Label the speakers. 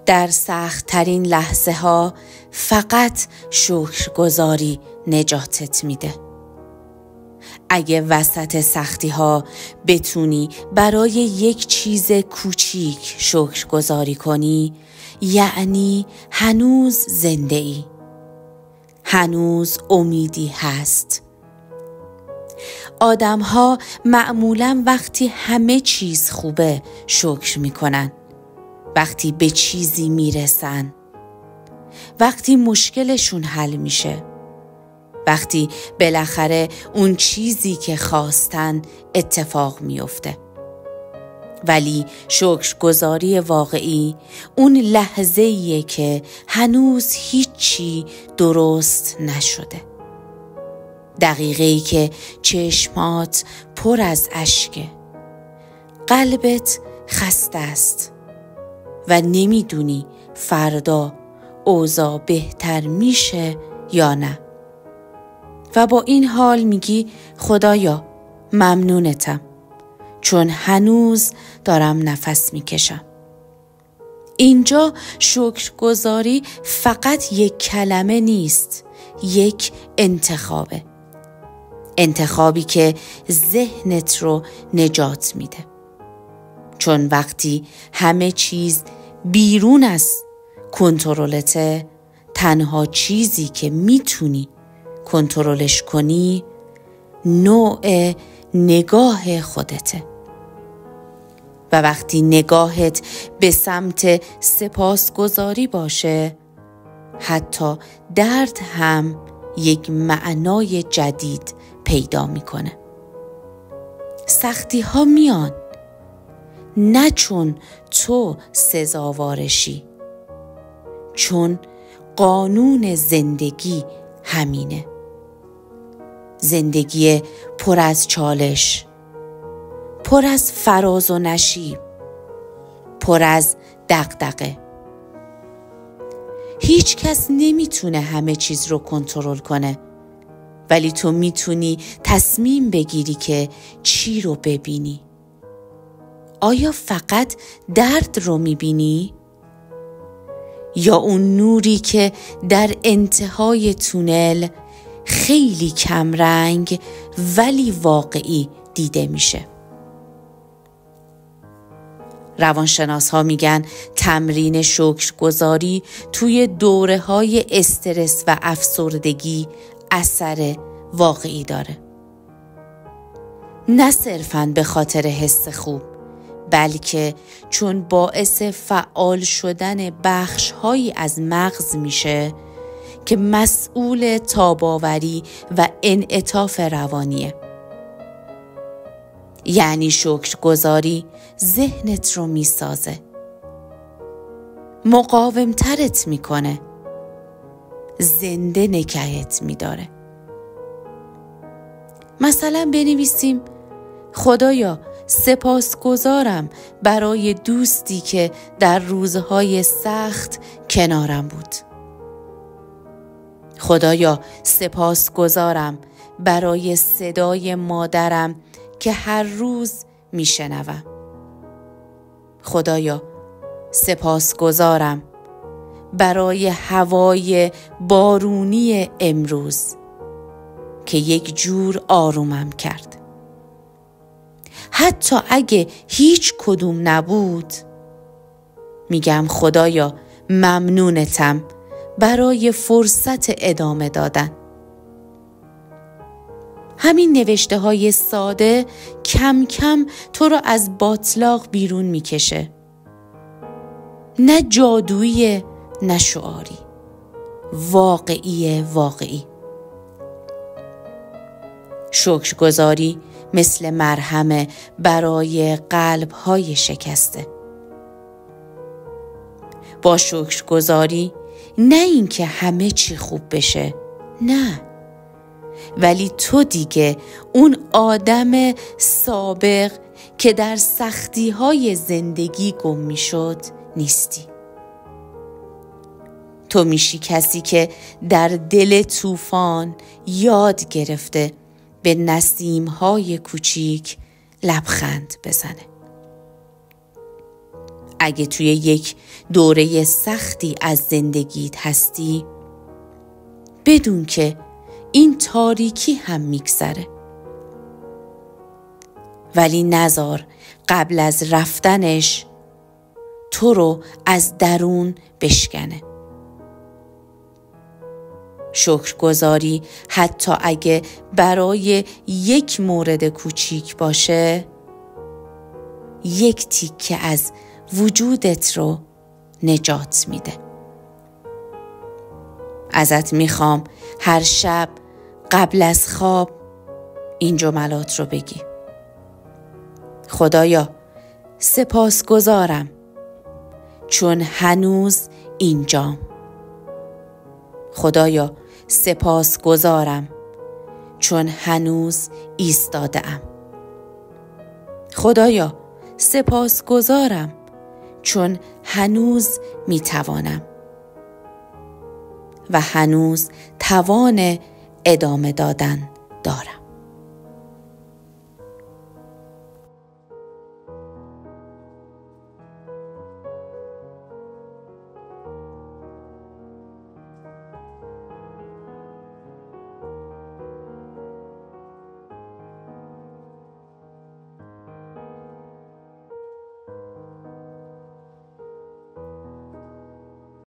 Speaker 1: در سخت ترین لحظه ها فقط شکرگزاری نجاتت میده. اگه وسط سختی ها بتونی برای یک چیز کوچیک شکرگزاری کنی، یعنی هنوز زنده ای. هنوز امیدی هست. آدم ها معمولاً وقتی همه چیز خوبه شکر میکنن. وقتی به چیزی میرسن. وقتی مشکلشون حل میشه. وقتی بالاخره اون چیزی که خواستن اتفاق میفته. ولی شکرگزاری واقعی اون لحظه‌ایه که هنوز هیچی درست نشده. دقیقه‌ای که چشمات پر از اشکه. قلبت خسته است و نمیدونی فردا اوضاع بهتر میشه یا نه. و با این حال میگی خدایا ممنونتم چون هنوز دارم نفس میکشم. اینجا شکرگزاری فقط یک کلمه نیست، یک انتخابه. انتخابی که ذهنت رو نجات میده. چون وقتی همه چیز بیرون از کنترلته، تنها چیزی که میتونی کنترلش کنی نوع نگاه خودته. و وقتی نگاهت به سمت سپاسگزاری باشه، حتی درد هم یک معنای جدید پیدا میکنه. سختی ها میان، نه چون تو سزاوارشی، چون قانون زندگی همینه. زندگی پر از چالش، پر از فراز و نشیب، پر از دغدغه. هیچ کس نمیتونه همه چیز رو کنترل کنه، ولی تو میتونی تصمیم بگیری که چی رو ببینی. آیا فقط درد رو میبینی؟ یا اون نوری که در انتهای تونل خیلی کم رنگ ولی واقعی دیده میشه؟ روانشناس ها میگن تمرین شکرگزاری توی دوره‌های استرس و افسردگی اثر واقعی داره. نه صرفاً به خاطر حس خوب، بلکه چون باعث فعال شدن بخش‌هایی از مغز میشه که مسئول تاب‌آوری و انعطاف روانیه. یعنی شکرگزاری ذهنت رو میسازه، مقاوم‌ترت میکنه، زنده نگهت میداره. مثلا بنویسیم خدایا سپاسگزارم برای دوستی که در روزهای سخت کنارم بود. خدایا سپاسگزارم برای صدای مادرم که هر روز میشنوم. خدایا سپاسگزارم برای هوای بارونی امروز که یک جور آرومم کرد. حتی اگه هیچ کدوم نبود، میگم خدایا ممنونتم برای فرصت ادامه دادن. همین نوشته های ساده کم کم تو رو از باطلاق بیرون میکشه. نه جادویی، نه شعاری، واقعی. شکرگزاری مثل مرهم برای قلب‌های شکسته. با شکرگزاری نه اینکه همه چی خوب بشه، نه، ولی تو دیگه اون آدم سابق که در سختی‌های زندگی گم می‌شد نیستی. تو میشی کسی که در دل طوفان یاد گرفته به نسیم‌های کوچیک لبخند بزنه. اگه توی یک دوره سختی از زندگیت هستی، بدون که این تاریکی هم میگذره. ولی نذار قبل از رفتنش تو رو از درون بشکنه. شکرگزاری حتی اگه برای یک مورد کوچیک باشه، یک تیکه از وجودت رو نجات میده. ازت میخوام هر شب قبل از خواب این جملات رو بگی: خدایا سپاسگزارم چون هنوز اینجام. خدایا سپاسگزارم چون هنوز ایستاده‌ام. خدایا سپاسگزارم چون هنوز میتوانم و هنوز توان ادامه دادن دارم.